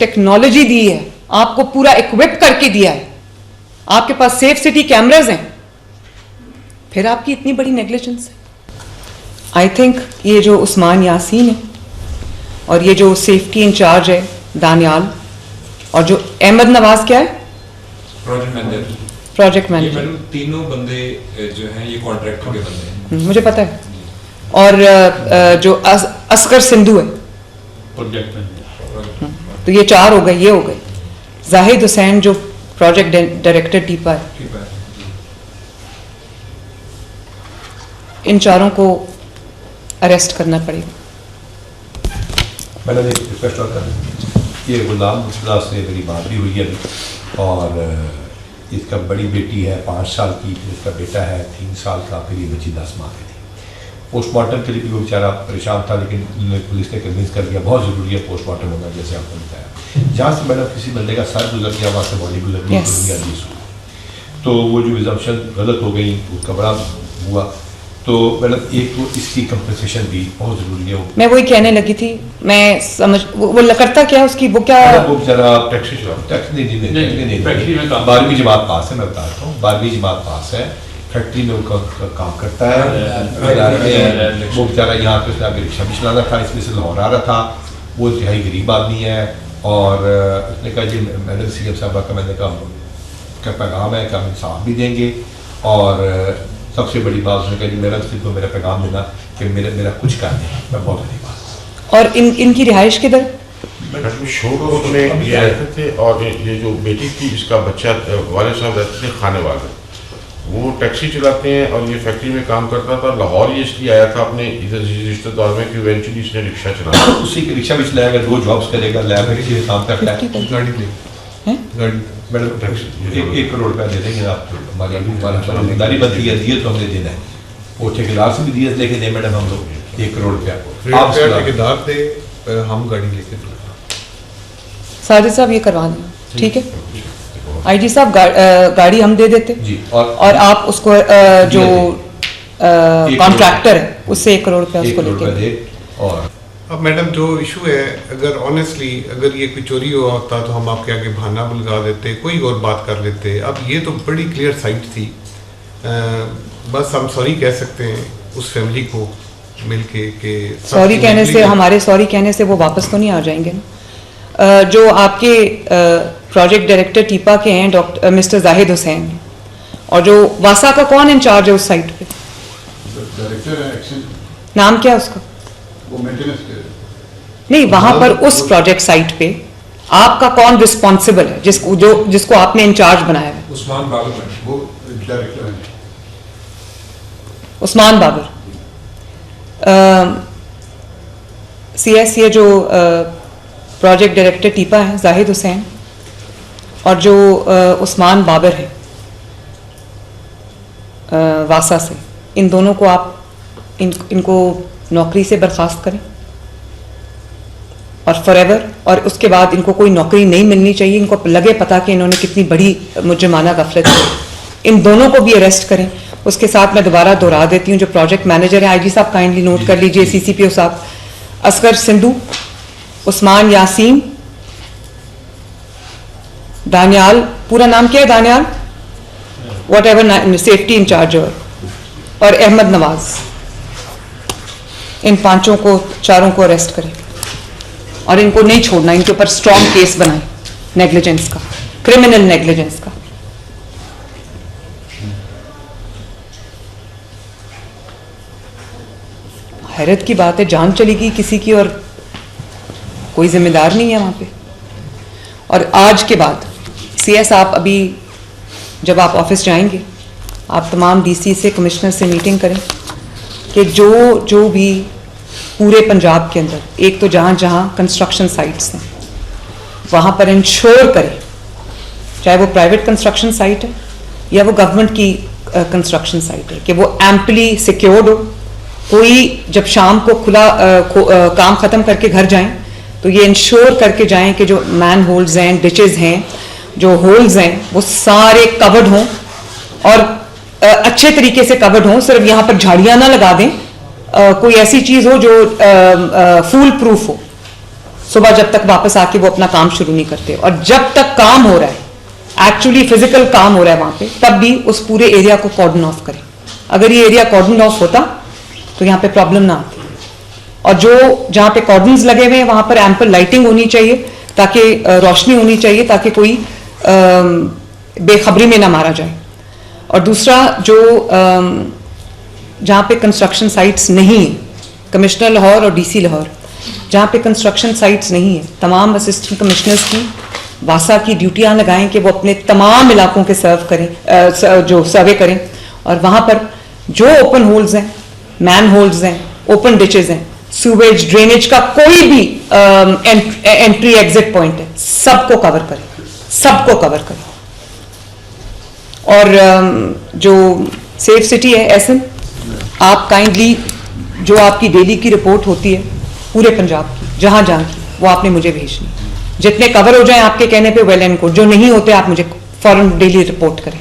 Technology दी है, आपको पूरा इक्विप करके दिया है, आपके पास सेफ सिटी कैमराज हैं, फिर आपकी इतनी बड़ी नेग्लिजेंस है। आई थिंक ये जो उस्मान यासीन है और ये जो सेफ्टी इंचार्ज है दानियाल, और जो अहमद नवाज क्या है प्रोजेक्ट मैनेजर, तीनों बंदे जो हैं ये कॉन्ट्रैक्टर के बंदे हैं, मुझे पता है। और जो असगर सिंधु है प्रोजेक्ट मैनेजर, तो ये 4 हो गए, ये हो गए। जाहिद हुसैन जो प्रोजेक्ट डायरेक्टर टीपा है, इन 4 को अरेस्ट करना पड़ेगा। मैंने एक रिक्वेस्ट और कर, ये गुलाम मुस्तफा से मेरी बात भी हुई है अभी, और इसका बड़ी बेटी है 5 साल की, इसका बेटा है 3 साल का, फिर ये बच्ची 10 माह की थी। पोस्टमार्टम के लिए भी वो बेचारा परेशान था, लेकिन पुलिस ने कन्विंस कर दिया बहुत ज़रूरी है पोस्टमार्टम होना, जैसे आपने बताया। जहाँ से मैडम किसी बंदे का सर गुजर गया, वहाँ से बॉडी गुजर गई, तो वो जो रिजम्पशन गलत हो गई, उसका बड़ा हुआ। तो मैडम एक तो इसकी कंपनसेशन भी बहुत ज़रूरी है। मैं वही कहने लगी थी, मैं समझ वो करता क्या उसकी, वो क्या वो बेचारा टैक्सी नहीं 12वीं जमात पास है, मैं बताता हूँ 12वीं जमात पास है, फैक्ट्री में वो काम करता है। वो बेचारा यहाँ पे उसने आगे रिक्शा भी चलाना था, इसमें से लाहौर आ रहा था। वो इंतहाई गरीब आदमी है, और उसने कहा जी मैडम CM साहबा का, मैंने कहा पैगाम है कि हम इंसाफ भी देंगे, और सबसे बड़ी बात उसने कहा जी मेरा सिर्फ मेरा पैगाम देना कि मेरा कुछ कर दें, मैं बहुत गरीब आदमी। और इनकी रिहाइश किधर? शोर में ये रहते थे, और ये जो बेटी थी इसका बच्चा वाले साहब रहते थे खाने वाले, वो टैक्सी चलाते हैं और ये फैक्ट्री में काम करता था। लाहौर ये इसलिए आया था अपने इधर रिश्तेदार में कि इवेंचुअली इसने रिक्शा चलाया, उसी की रिक्शा भी चलाएगा, 2 जॉब्स करेगा, लैब में किसी काम करता है, गाड़ी मैडम 1 करोड़ रुपया दे देंगे आप, हमारी जिम्मेदारी बनती है, दियत तो हमने देना है, वो ठेकेदार से भी दियत लेके दे मैडम हम लोग 1 करोड़ रुपया आप ठेकेदार थे, हम गाड़ी लेके साजिद साहब ये करवा दें, ठीक है। IG साहब गाड़ी हम दे देते जी, और आप उसको जो कॉन्ट्रैक्टर है उससे 1 करोड़ रुपया उसको लेके दे। और अब मैडम जो इशू है, अगर ऑनेस्टली अगर ये कोई चोरी हुआ होता तो हम आपके आगे बहाना बुलगा देते, कोई और बात कर लेते। अब ये तो बड़ी क्लियर साइट थी, बस हम सॉरी कह सकते हैं उस फैमिली को मिलके कि सॉरी कहने से, हमारे सॉरी कहने से वो वापस तो नहीं आ जाएंगे ना। जो आपके प्रोजेक्ट डायरेक्टर टीपा के हैं डॉक्टर मिस्टर जाहिद हुसैन, और जो वासा का कौन इंचार्ज है उस साइट पे? डायरेक्टर है एक्शन, नाम क्या उसका? वो मेंटेनेंस के नहीं, वहां पर उस प्रोजेक्ट साइट पे आपका कौन रिस्पॉन्सिबल है, जिसको आपने इंचार्ज बनाया है? उस्मान बाबर, वो डायरेक्टर है। उस्मान बाबर। CS ये जो प्रोजेक्ट डायरेक्टर टीपा है जाहिद हुसैन, और जो उस्मान बाबर है वासा से, इन दोनों को आप इनको नौकरी से बर्खास्त करें और फॉरएवर, और उसके बाद इनको कोई नौकरी नहीं मिलनी चाहिए। इनको लगे पता कि इन्होंने कितनी बड़ी मुजरिमाना गफलत की। इन दोनों को भी अरेस्ट करें। उसके साथ मैं दोबारा दोहरा देती हूँ, जो प्रोजेक्ट मैनेजर है IG साहब काइंडली नोट कर लीजिए, CCPO साहब असगर सिंधु, उस्मान यासीन, दानियाल, पूरा नाम क्या है Daniyal, whatever safety incharge, और अहमद नवाज, इन 5 को 4 को अरेस्ट करें और इनको नहीं छोड़ना, इनके ऊपर स्ट्रॉन्ग केस बनाए नेग्लिजेंस का, क्रिमिनल नेग्लिजेंस का। हैरत की बात है, जान चली गई किसी की और कोई जिम्मेदार नहीं है वहां पे। और आज के बाद CS आप अभी जब आप ऑफिस जाएंगे, आप तमाम DC से, कमिश्नर से मीटिंग करें कि जो भी पूरे पंजाब के अंदर, एक तो जहाँ जहाँ कंस्ट्रक्शन साइट्स हैं वहाँ पर इंश्योर करें, चाहे वो प्राइवेट कंस्ट्रक्शन साइट है या वो गवर्नमेंट की कंस्ट्रक्शन साइट है, कि वो एम्पली सिक्योर्ड हो। कोई जब शाम को काम ख़त्म करके घर जाएं तो ये इंश्योर करके जाएं कि जो मैन होल्स हैं, डिचेज हैं, जो होल्स हैं, वो सारे कवर्ड हों और अच्छे तरीके से कवर्ड हों। सिर्फ यहाँ पर झाड़ियाँ ना लगा दें, कोई ऐसी चीज़ हो जो फूल प्रूफ हो। सुबह जब तक वापस आके वो अपना काम शुरू नहीं करते, और जब तक काम हो रहा है, एक्चुअली फिजिकल काम हो रहा है वहां पे, तब भी उस पूरे एरिया को कॉर्डन ऑफ करें। अगर ये एरिया कॉर्डन ऑफ होता तो यहाँ पे प्रॉब्लम ना आती। और जो जहाँ पे कॉर्डन्स लगे हुए हैं वहां पर एम्पल लाइटिंग होनी चाहिए, ताकि रोशनी होनी चाहिए, ताकि कोई बेखबरी में ना मारा जाए। और दूसरा, जो जहाँ पे कंस्ट्रक्शन साइट्स नहीं है, कमिश्नर लाहौर और डीसी लाहौर, जहाँ पे कंस्ट्रक्शन साइट्स नहीं है, तमाम असिस्टेंट कमिश्नर्स की वासा की ड्यूटियाँ लगाएं कि वो अपने तमाम इलाकों के सर्व करें, जो सर्वे करें, और वहाँ पर जो ओपन होल्स हैं, मैन होल्स हैं, ओपन डिचेज हैं, सीवेज ड्रेनेज का कोई भी एंट्री एग्जिट पॉइंट है, सबको कवर करें, सबको कवर करें। और जो सेफ सिटी है एसएम, आप काइंडली जो आपकी डेली की रिपोर्ट होती है पूरे पंजाब की, जहां जहां की, वो आपने मुझे भेजनी। जितने कवर हो जाएं आपके कहने पे वेल एंड गुड, जो नहीं होते आप मुझे फौरन डेली रिपोर्ट करें।